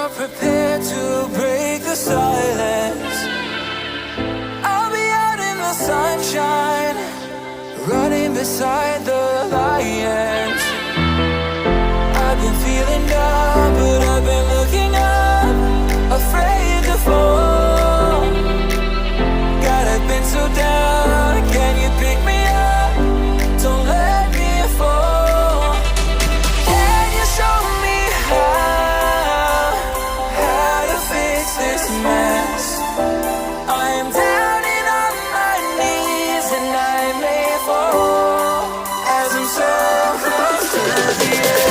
you're prepared to break the silence, I'll be out in the sunshine, running beside the lions. I've been feeling down, but I've been looking up, afraid to fall. God, I've been so down, can you pick me up? Don't let me fall. Can you show me how to fix this mess? I am down and on my knees and I may fall as I'm so close to the edge.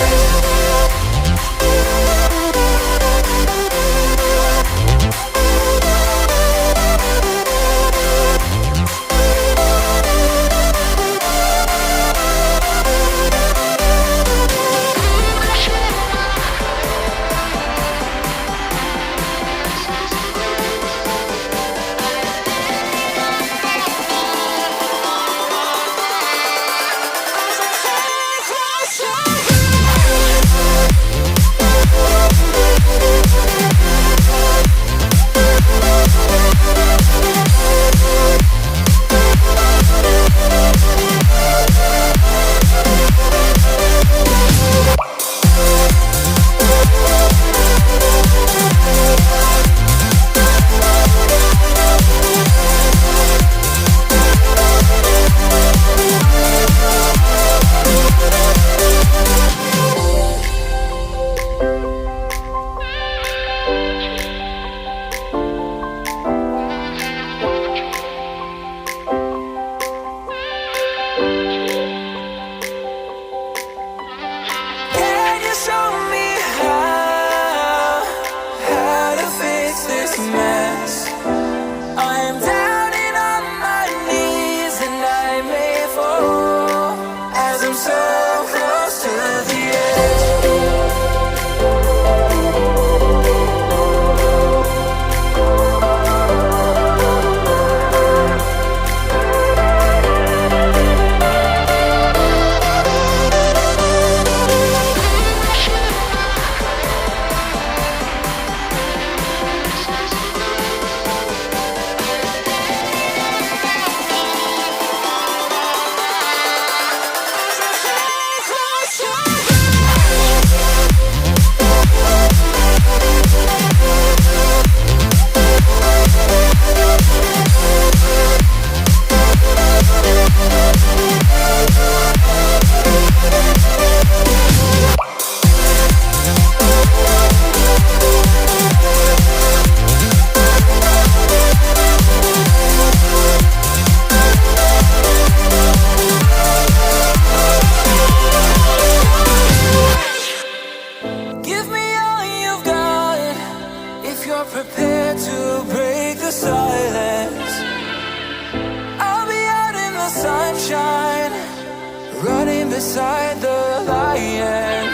Show me how to fix this mess. I am down and on my knees and I may fall as I'm so close to the edge. You're prepared to break the silence, I'll be out in the sunshine, running beside the lions.